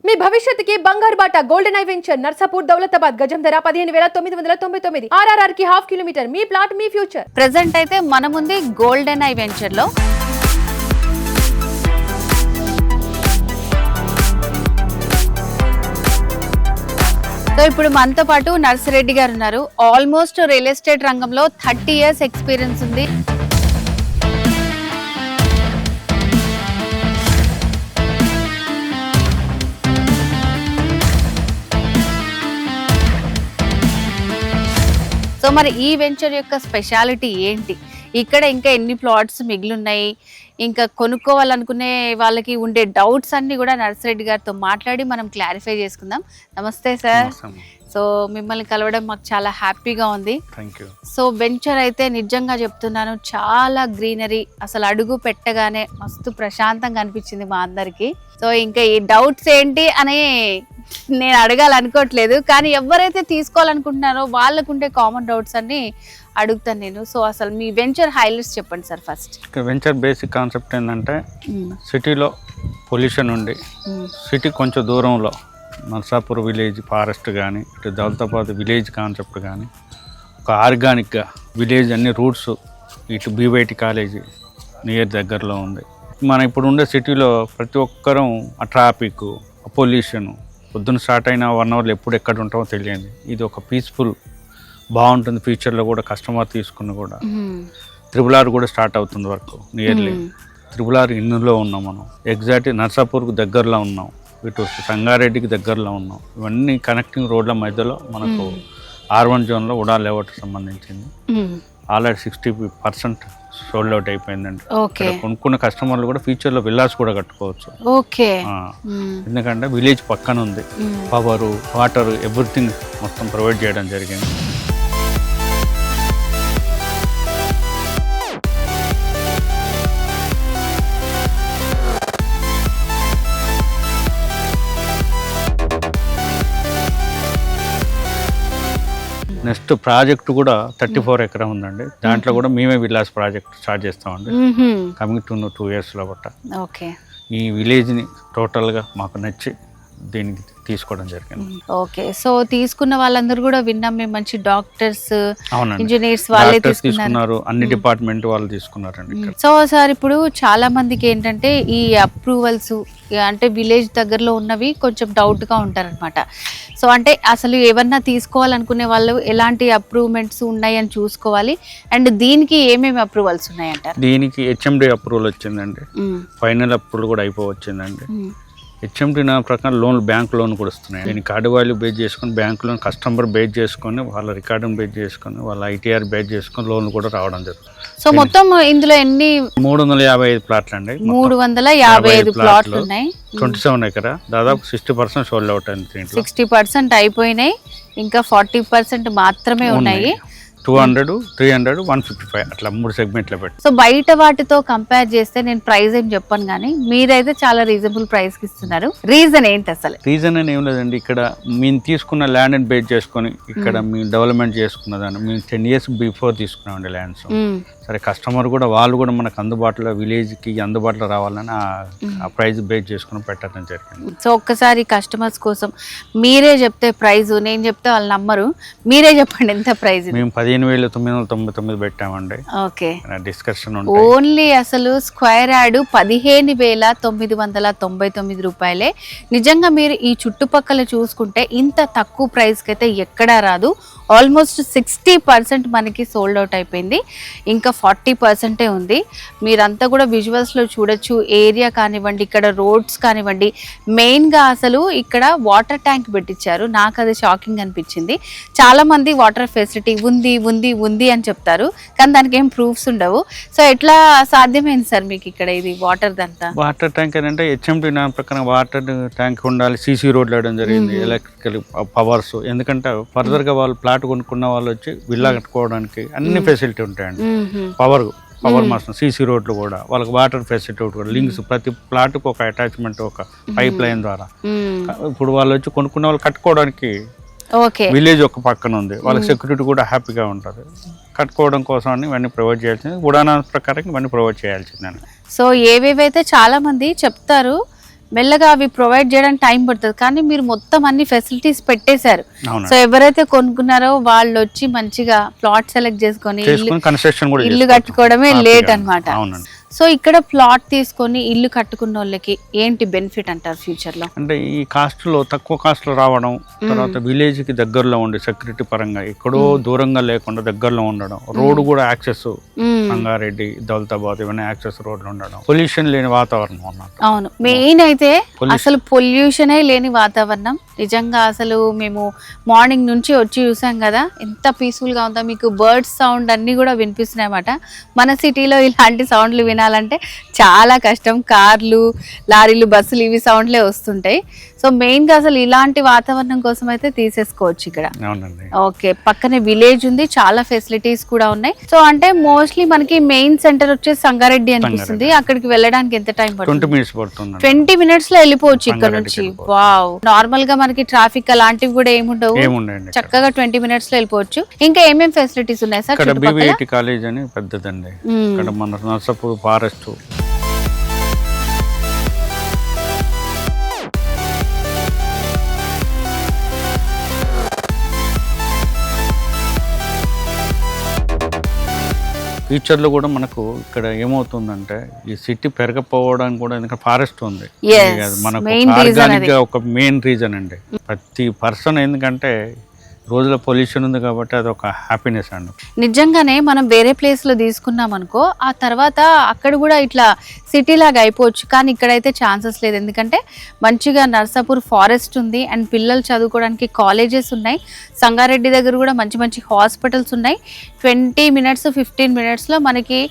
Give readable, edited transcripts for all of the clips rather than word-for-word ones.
మీ భవిష్యత్తుకి బంగారు బాట golden I venture Narsapur Daulatabad గజం ధర 15,999 RRR కి ½ కిలోమీటర్ మీ ప్లాట్ మీ ఫ్యూచర్. ప్రెజెంట్ అయితే మన ముందు గోల్డెన్ ఐ వెంచర్ లో సో ఇప్పుడు మనతో పాటు నర్సిరెడ్డి గారు ఉన్నారు. ఆల్మోస్ట్ రియల్ ఎస్టేట్ రంగంలో 30 years ఎక్స్పీరియన్స్ ఉంది. సో మరి ఈ వెంచర్ యొక్క స్పెషాలిటీ ఏంటి, ఇక్కడ ఇంకా ఎన్ని ప్లాట్స్ మిగిలిన్నాయి, ఇంకా కొనుక్కోవాలనుకునే వాళ్ళకి ఉండే డౌట్స్ అన్ని కూడా నర్సిరెడ్డి గారితో మాట్లాడి మనం క్లారిఫై చేసుకుందాం. నమస్తే సార్. సో మిమ్మల్ని కలవడం మాకు చాలా హ్యాపీగా ఉంది. సో వెంచర్ అయితే నిజంగా చెప్తున్నాను చాలా గ్రీనరీ, అసలు అడుగు పెట్టగానే మస్తు ప్రశాంతంగా అనిపించింది మా అందరికి. సో ఇంకా ఈ డౌట్స్ ఏంటి అని నేను అడగాలనుకోవట్లేదు, కానీ ఎవరైతే తీసుకోవాలనుకుంటున్నారో వాళ్ళకుంటే కామన్ డౌట్స్ అన్ని అడుగుతాను నేను. సో అసలు మీ వెంచర్ హైలైట్స్ చెప్పండి sir. First venture basic concept ఏంటంటే సిటీలో పొల్యూషన్ ఉండి సిటీ కొంచెం దూరంలో నర్సాపూర్ విలేజ్ ఫారెస్ట్ కానీ ఇటు దౌలతాబాద్ విలేజ్ కాన్సెప్ట్ కానీ ఒక ఆర్గానిక్గా విలేజ్ అన్ని రూట్స్ ఇటు బీవైటి కాలేజీ నియర్ దగ్గరలో ఉంది. మనం ఇప్పుడు ఉండే సిటీలో ప్రతి ఒక్కరం ఆ ట్రాఫిక్ పొల్యూషన్ పొద్దున్న స్టార్ట్ అయిన 1 hour ఎప్పుడు ఎక్కడ ఉంటామో తెలియదు. ఇది ఒక పీస్ఫుల్ బాగుంటుంది. ఫ్యూచర్లో కూడా కస్టమర్ తీసుకున్న కూడా RRR కూడా స్టార్ట్ అవుతుంది వర్క్. నియర్లీ RRR ఇన్నులో ఉన్నాం మనం. ఎగ్జాక్ట్ నర్సాపూర్కు దగ్గరలో ఉన్నాం, ఇటు సంగారెడ్డికి దగ్గరలో ఉన్నాం. ఇవన్నీ కనెక్టింగ్ రోడ్ల మధ్యలో మనకు R1 జోన్లో ఉడా లేఅవుట్ సంబంధించింది. ఆల్రెడీ 60% సోల్డ్ అవుట్ అయిపోయిందండి. కొనుక్కున్న కస్టమర్లు కూడా ఫ్యూచర్లో విల్లాస్ కూడా కట్టుకోవచ్చు. ఎందుకంటే విలేజ్ పక్కన ఉంది, పవర్ వాటర్ ఎవ్రీథింగ్ మొత్తం ప్రొవైడ్ చేయడం జరిగింది. నెక్స్ట్ ప్రాజెక్ట్ కూడా 34 ఎకరా ఉందండి. దాంట్లో కూడా మేమే విల్లాస్ ప్రాజెక్ట్ స్టార్ట్ చేస్తామండి కమింగ్ 2 years బట్ట. ఈ విలేజ్ని టోటల్గా మాకు నచ్చి దీనికి తీసుకోవడం జరిగింది. ఓకే. సో తీసుకున్న వాళ్ళందరూ కూడా విన్నాం మేము మంచి డాక్టర్స్, ఇంజనీర్స్ వాళ్ళే తీసుకున్నారు, అన్ని డిపార్ట్మెంట్ వాళ్ళు తీసుకున్నారండి. సో సార్ ఇప్పుడు చాలా మందికి ఏంటంటే ఈ అప్రూవల్స్ అంటే విలేజ్ దగ్గరలో ఉన్నవి కొంచెం డౌట్ గా ఉంటారనమాట. సో అంటే అసలు ఏమన్నా తీసుకోవాలనుకునే వాళ్ళు ఎలాంటి అప్రూవ్మెంట్స్ ఉన్నాయని చూసుకోవాలి, అండ్ దీనికి ఏమేమి అప్రూవల్స్ ఉన్నాయంటారు? దీనికి HMD అప్రూవల్ వచ్చిందండి, ఫైనల్ అప్రూవల్ కూడా అయిపోవచ్చిందండి. HMD నా ప్రకారం లోన్ బ్యాంక్ లోన్ కూడా వస్తున్నాయి. దీన్ని కార్డు వాల్యూ బేస్ చేసుకొని బ్యాంక్ లోన్ కస్టమర్ బేస్ చేసుకొని వాళ్ళ రికార్డును బేస్ చేసుకొని వాళ్ళ ITR బేస్ చేసుకొని లోన్ కూడా రావడం జరుగుతుంది. సో మొత్తం ఇందులో ఎన్ని 355 ప్లాట్లు అండి. 355 ప్లాట్లు ఉన్నాయి. 27 ఎకరా, దాదాపు 60% సోల్డ్ అవుట్ అయింది. 60% అయిపోయినాయి, ఇంకా 40% మాత్రమే ఉన్నాయి. 200, 300, 155 అట్లా 3 సెగ్మెంట్లో పెట్టి. సో బయట వాటితో కంపేర్ చేస్తే నేను ప్రైస్ ఏం చెప్పను, కానీ మీరైతే చాలా రీజనబుల్ ప్రైస్ కి ఇస్తున్నారు. రీజన్ ఏంటి అసలు? రీజన్ అని ఏం లేదండి, ఇక్కడ మేము తీసుకున్న ల్యాండ్ ని బేస్ చేసుకొని ఇక్కడ మేము డెవలప్మెంట్ చేసుకున్నదాన్ని మేము 10 years బిఫోర్ తీసుకున్నామండి ల్యాండ్స్. సరే కస్టమర్ కూడా వాళ్ళు కూడా మనకు అందుబాటులో విలేజ్కి అందుబాటులో రావాలని ఆ ప్రైస్ బేస్ చేసుకుని పెట్టడం జరిగింది. సో ఒక్కసారి కస్టమర్స్ కోసం మీరే చెప్తే ప్రైస్, నేను చెప్తే వాళ్ళు నమ్మరు, మీరే చెప్పండి ఎంత ప్రైస్? మేము 15,999 పెట్టామండి. ఓకే. డిస్కషన్ ఓన్లీ అసలు స్క్వేర్ యార్డ్ 15,999 రూపాయలే. నిజంగా మీరు ఈ చుట్టుపక్కల చూసుకుంటే ఇంత తక్కువ ప్రైస్కి అయితే ఎక్కడా రాదు. ఆల్మోస్ట్ 60% మనకి సోల్డ్ అవుట్ అయిపోయింది, ఇంకా 40% ఉంది. మీరంతా కూడా విజువల్స్లో చూడొచ్చు. ఏరియా కానివ్వండి, ఇక్కడ రోడ్స్ కానివ్వండి, మెయిన్గా అసలు ఇక్కడ వాటర్ ట్యాంక్ పెట్టించారు. నాకు అది షాకింగ్ అనిపించింది. చాలామంది వాటర్ ఫెసిలిటీ ఉంది ఉంది ఉంది అని చెప్తారు, కానీ దానికి ఏం ప్రూఫ్స్ ఉండవు. సో ఎట్లా సాధ్యమైంది సార్ మీకు ఇక్కడ ఇది వాటర్ దంతా? వాటర్ ట్యాంక్ అంటే HMD నా ప్రకారం వాటర్ ట్యాంక్ ఉండాలి, CC రోడ్లు వేయడం జరిగింది, ఎలక్ట్రికల్ పవర్స్. ఎందుకంటే ఫర్దర్గా వాళ్ళు ప్లాట్ కొనుక్కున్న వాళ్ళు వచ్చి విల్లా కట్టుకోవడానికి అన్ని ఫెసిలిటీ ఉంటాయండి. పవర్ మాస్టర్ CC రోడ్లు కూడా వాళ్ళకి వాటర్ ఫెసిలిటీ కూడా లింక్స్ ప్రతి ప్లాట్కి ఒక అటాచ్మెంట్ ఒక పైప్ లైన్ ద్వారా ఇప్పుడు వాళ్ళు వచ్చి కొనుక్కున్న వాళ్ళు కట్టుకోవడానికి విలేజ్ ఒక పక్కన ఉంది, వాళ్ళకి సెక్యూరిటీ కూడా హ్యాపీగా ఉంటుంది. కట్టుకోవడం కోసం అని ఇవన్నీ ప్రొవైడ్ చేయాల్సింది, ఉడానా ప్రకారం ఇవన్నీ ప్రొవైడ్ చేయాల్సిందని. సో ఏవేవైతే చాలా మంది చెప్తారు మెల్లగా అవి ప్రొవైడ్ చేయడానికి టైం పడుతుంది, కానీ మీరు మొత్తం అన్ని ఫెసిలిటీస్ పెట్టేశారు. అవునండి. సో ఎవరైతే కొనుక్కున్నారో వాళ్ళు వచ్చి మంచిగా ప్లాట్ సెలెక్ట్ చేసుకొని కన్స్ట్రక్షన్ కూడా ఇల్లు కట్టుకోవడమే లేట్ అన్నమాట. అవునండి. సో ఇక్కడ ప్లాట్ తీసుకొని ఇల్లు కట్టుకున్న వాళ్ళకి ఏంటి బెనిఫిట్ అంటారు ఫ్యూచర్ లో? అంటే ఈ కాస్ట్లో తక్కువ కాస్ట్లో రావడం, తర్వాత విలేజ్ కి దగ్గరలో ఉండి సెక్యూరిటీ పరంగా ఎక్కడో దూరంగా లేకుండా దగ్గరలో ఉండడం, రోడ్డు కూడా యాక్సెస్ సంగారెడ్డి, దౌలతాబాద్ ఇవన్నీ యాక్సెస్ రోడ్లు ఉండడం, పొల్యూషన్ లేని వాతావరణం అన్నట్టు. అవును, మెయిన్ అయితే అసలు పొల్యూషనే లేని వాతావరణం. నిజంగా అసలు మేము మార్నింగ్ నుంచి వచ్చి చూసాం కదా, ఎంత పీస్ఫుల్ గా ఉందో. మీకు బర్డ్స్ సౌండ్ అన్ని కూడా వినిపిస్తున్నాయి అన్నమాట. మన సిటీలో ఇలాంటి సౌండ్లు వినాలంటే చాలా కష్టం. కార్లు, లారీలు, బస్సులు ఇవి సౌండ్లే వస్తుంటాయి. సో మెయిన్ గా అసలు ఇలాంటి వాతావరణం కోసం అయితే తీసేసుకోవచ్చు ఇక్కడ. ఓకే, పక్కనే విలేజ్ ఉంది, చాలా ఫెసిలిటీస్ కూడా ఉన్నాయి. సో అంటే మోస్ట్లీ మనకి మెయిన్ సెంటర్ వచ్చేసి సంగారెడ్డి అనిపిస్తుంది. అక్కడికి వెళ్ళడానికి ఎంత టైం పడుతుంది? 20 minutes లో వెళ్ళిపోవచ్చు ఇక్కడ నుంచి. వావ్, నార్మల్ గా మనకి ట్రాఫిక్ అలాంటివి కూడా ఏముండవు, చక్కగా 20 minutes లో వెళ్ళిపోవచ్చు. ఇంకా ఏమేమి ఫెసిలిటీస్ ఉన్నాయి సార్? ఇక్కడ బీబీఐటీ కాలేజ్ అని పెద్దదండి, ఇక్కడ మన నర్సాపూర్ ఫారెస్ట్, ఫ్యూచర్లో కూడా మనకు ఇక్కడ ఏమవుతుందంటే ఈ సిటీ పెరగపోవడానికి కూడా ఎందుకంటే ఫారెస్ట్ ఉంది, మనకు ఆర్గానిక్ గా ఒక మెయిన్ రీజన్ అండి. ప్రతి పర్సన్ ఎందుకంటే రోజుల పొల్యూషన్ ఉంది కాబట్టి అది ఒక హ్యాపీనెస్ అండి. నిజంగానే మనం వేరే ప్లేస్ లో తీసుకున్నాం అనుకో, ఆ తర్వాత అక్కడ కూడా ఇట్లా సిటీ లాగా అయిపోవచ్చు, కానీ ఇక్కడైతే ఛాన్సెస్ లేదు. ఎందుకంటే మంచిగా నర్సాపూర్ ఫారెస్ట్ ఉంది, అండ్ పిల్లలు చదువుకోవడానికి కాలేజెస్ ఉన్నాయి. సంగారెడ్డి దగ్గర కూడా మంచి మంచి హాస్పిటల్స్ ఉన్నాయి. 20 minutes 15 minutes లో మనకి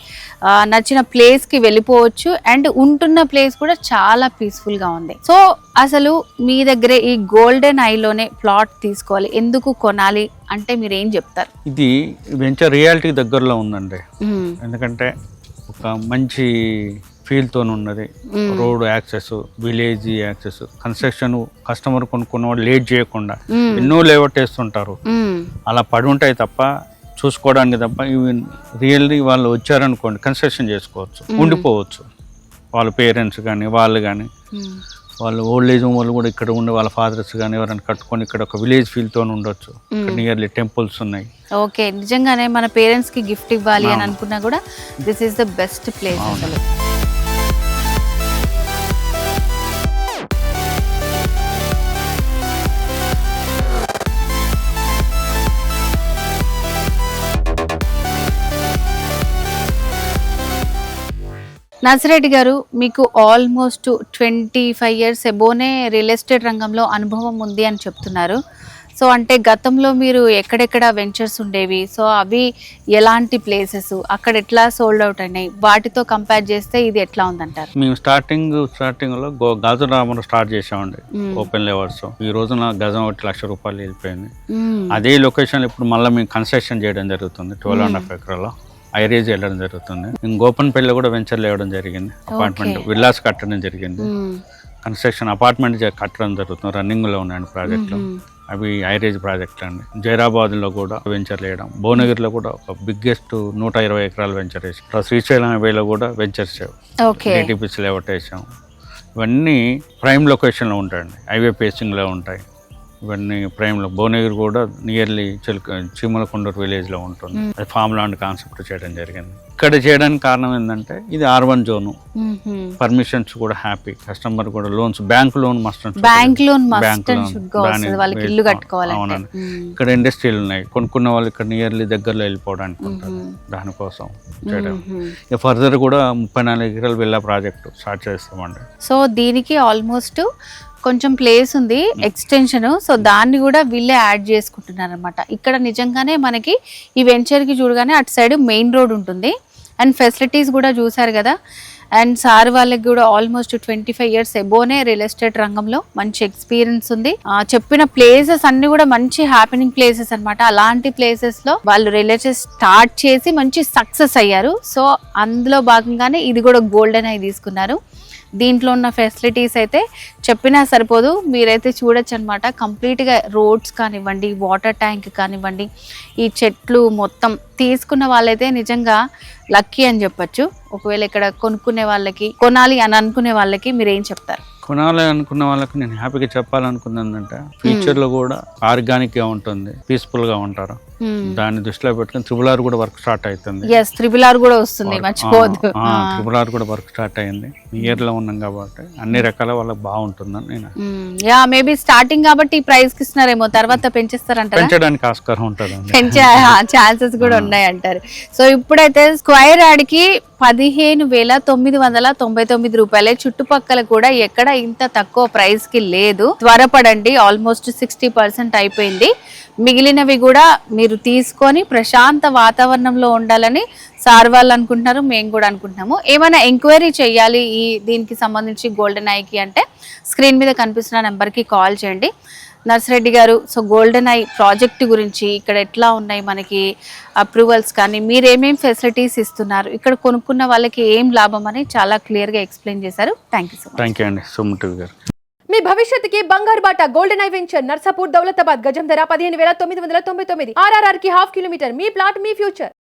నచ్చిన ప్లేస్ కి వెళ్ళిపోవచ్చు, అండ్ ఉంటున్న ప్లేస్ కూడా చాలా పీస్ఫుల్ గా ఉంది. సో అసలు మీ దగ్గరే ఈ గోల్డెన్ ఐలోనే ప్లాట్ తీసుకోవాలి, ఎందుకు కొనాలి అంటే మీరు ఏం చెప్తారు? ఇది వెంచర్ రియాలిటీ దగ్గరలో ఉందండి. ఎందుకంటే ఒక మంచి ఫీల్ తో ఉన్నది, road access, village access, construction customer కొనుక్కున్న వాళ్ళు లేట్ చేయకుండా ఎన్నో లేఅవుట్ వేస్తుంటారు, అలా పడి ఉంటాయి తప్ప చూసుకోవడానికి తప్ప. ఇవి రియల్లీ వాళ్ళు వచ్చారనుకోండి కన్స్ట్రక్షన్ చేసుకోవచ్చు, ఉండిపోవచ్చు. వాళ్ళ పేరెంట్స్ కానీ వాళ్ళు కానీ వాళ్ళు ఓల్డ్ ఏజ్ వాళ్ళు కూడా ఇక్కడ ఉండి వాళ్ళ ఫాదర్స్ కానీ ఎవరైనా కట్టుకొని ఇక్కడ ఒక విలేజ్ ఫీల్ తో ఉండొచ్చు. నియర్లీ టెంపుల్స్ ఉన్నాయి. ఓకే, నిజంగానే మన పేరెంట్స్ కి గిఫ్ట్ ఇవ్వాలి అని అనుకున్నా కూడా this is the best place అసలు. నర్సిరెడ్డి గారు, మీకు ఆల్మోస్ట్ 25 years ఎబోనే రియల్ ఎస్టేట్ రంగంలో అనుభవం ఉంది అని చెప్తున్నారు. సో అంటే గతంలో మీరు ఎక్కడెక్కడ వెంచర్స్ ఉండేవి, సో అవి ఎలాంటి ప్లేసెస్, అక్కడ ఎట్లా సోల్డ్ అవుట్ అయినాయి, వాటితో కంపేర్ చేస్తే ఇది ఎట్లా ఉందంటారు? మేము స్టార్టింగ్ లో గజరామను స్టార్ట్ చేసామండి, ఓపెన్ లెవర్స్. ఈ రోజున గజం 1 లక్ష రూపాయలు వెళ్ళిపోయింది. అదే లొకేషన్ ఇప్పుడు మళ్ళీ మేము కన్స్ట్రక్షన్ చేయడం జరుగుతుంది. 12.5 acres ఐరేజ్ వెళ్ళడం జరుగుతుంది. గోపన్పల్లిలో కూడా వెంచర్ లేవడం జరిగింది, అపార్ట్మెంట్ విల్లాస్ కట్టడం జరిగింది. కన్స్ట్రక్షన్ అపార్ట్మెంట్ కట్టడం జరుగుతుంది, రన్నింగ్ లో ఉన్నాయండి ప్రాజెక్టులు. అవి ఐరేజ్ ప్రాజెక్టులు అండి. జైరాబాద్లో కూడా వెంచర్ వేయడం, భువనగిరిలో కూడా ఒక బిగ్గెస్ట్ 120 acres వెంచర్ వేసాం. శ్రీశైలం హైవేలో కూడా వెంచర్స్ నేటిపిస్ లేఅవుట్ వేసాం. ఇవన్నీ ప్రైమ్ లొకేషన్లో ఉంటాయండి, హైవే పేసింగ్లో ఉంటాయి. ఇవన్నీ ప్రైమ్లో. భువనగిరి కూడా నియర్లీ చీమలకొండూరు విలేజ్లో ఉంటుంది. అది ఫామ్ ల్యాండ్ కాన్సెప్ట్ చేయడం జరిగింది. ఇక్కడ చేయడానికి కారణం ఏంటంటే ఇది R1 జోన్, పర్మిషన్స్ కూడా హ్యాపీ, కస్టమర్ కూడా లోన్స్, బ్యాంక్ లోన్ మస్ట్, అవునండి. ఇక్కడ ఇండస్ట్రీలు ఉన్నాయి, కొనుక్కున్న వాళ్ళు ఇక్కడ నియర్లీ దగ్గరలో వెళ్ళిపోవడానికి ఉంటుంది. దానికోసం చేయడం. ఇక ఫర్దర్ కూడా 34 acres వెళ్ళే ప్రాజెక్ట్ స్టార్ట్ చేస్తామండి. సో దీనికి ఆల్మోస్ట్ కొంచెం ప్లేస్ ఉంది, ఎక్స్టెన్షన్. సో దాన్ని కూడా వీళ్ళే యాడ్ చేసుకుంటున్నారు అనమాట. ఇక్కడ నిజంగానే మనకి ఈ వెంచర్కి చూడగానే అటు సైడ్ మెయిన్ రోడ్ ఉంటుంది, అండ్ ఫెసిలిటీస్ కూడా చూసారు కదా. అండ్ సార్ వాళ్ళకి కూడా ఆల్మోస్ట్ 25 years ఎబోనే రియల్ ఎస్టేట్ రంగంలో మంచి ఎక్స్పీరియన్స్ ఉంది. చెప్పిన ప్లేసెస్ అన్ని కూడా మంచి హ్యాపెనింగ్ ప్లేసెస్ అన్నమాట. అలాంటి ప్లేసెస్ లో వాళ్ళు రియల్ ఎస్టేట్ స్టార్ట్ చేసి మంచి సక్సెస్ అయ్యారు. సో అందులో భాగంగానే ఇది కూడా గోల్డెన్ ఐ తీసుకున్నారు. దీంట్లో ఉన్న ఫెసిలిటీస్ అయితే చెప్పినా సరిపోదు, మీరైతే చూడొచ్చు అనమాట. కంప్లీట్గా రోడ్స్ కానివ్వండి, వాటర్ ట్యాంక్ కానివ్వండి, ఈ చెట్లు మొత్తం తీసుకున్న వాళ్ళైతే నిజంగా లక్కీ అని చెప్పొచ్చు. ఒకవేళ ఇక్కడ కొనుక్కునే వాళ్ళకి, కొనాలి అని అనుకునే వాళ్ళకి మీరు ఏం చెప్తారు? కొనాలి అనుకున్న వాళ్ళకి నేను హ్యాపీగా చెప్పాలనుకుంది ఏంటంటే ఫ్యూచర్లో కూడా ఆర్గానిక్గా ఉంటుంది, పీస్ఫుల్గా ఉంటారు. దాన్ని దృష్టిలో పెట్టుకుని త్రిబుల్ కూడా వర్క్ స్టార్ట్ అవుతుంది. త్రిబుల్ కూడా వస్తుంది, మర్చిపోవద్దు. త్రిబుల్ కూడా వర్క్ స్టార్ట్ అయింది. ఇయర్ లో ఉన్నాం కాబట్టి అన్ని రకాల వాళ్ళకి బాగుంటుందని నేను మేబీ స్టార్టింగ్ కాబట్టి ఈ ప్రైస్ కి ఇస్తున్నారేమో, తర్వాత పెంచేస్తారంటారా? పెంచడానికి ఆస్కారం ఉంటుంది, పెంచే ఛాన్సెస్ కూడా ఉన్నాయి అంటారు. సో ఇప్పుడైతే స్క్వేర్ యార్డ్కి 15,999 రూపాయలే. చుట్టుపక్కల కూడా ఎక్కడ ఇంత తక్కువ ప్రైస్ కి లేదు. త్వరపడండి, ఆల్మోస్ట్ 60% అయిపోయింది. మిగిలినవి కూడా మీరు తీసుకొని ప్రశాంత వాతావరణంలో ఉండాలని సార్ వాళ్ళు అనుకుంటున్నారు, మేము కూడా అనుకుంటున్నాము. ఏమైనా ఎంక్వైరీ చేయాలి ఈ దీనికి సంబంధించి గోల్డెన్ ఐకి అంటే స్క్రీన్ మీద కనిపిస్తున్న నెంబర్కి కాల్ చేయండి. నర్సిరెడ్డి గారు, సో గోల్డెన్ ఐ ప్రాజెక్ట్ గురించి ఇక్కడ ఎట్లా ఉన్నాయి మనకి అప్రూవల్స్ కానీ, మీరు ఏమేమి ఫెసిలిటీస్ ఇస్తున్నారు, ఇక్కడ కొనుక్కున్న వాళ్ళకి ఏం లాభం అని చాలా క్లియర్గా ఎక్స్ప్లెయిన్ చేశారు. Thank you so much. Thank you అండి సుమన్ గారు. మీ భవిష్యత్తుకి బంగారు బాట golden I venture Narsapur Daulatabad. గజం ధర 15,999. RRR కి ½ కిలోమీటర్. మీ ప్లాట్ మీ ఫ్యూచర్.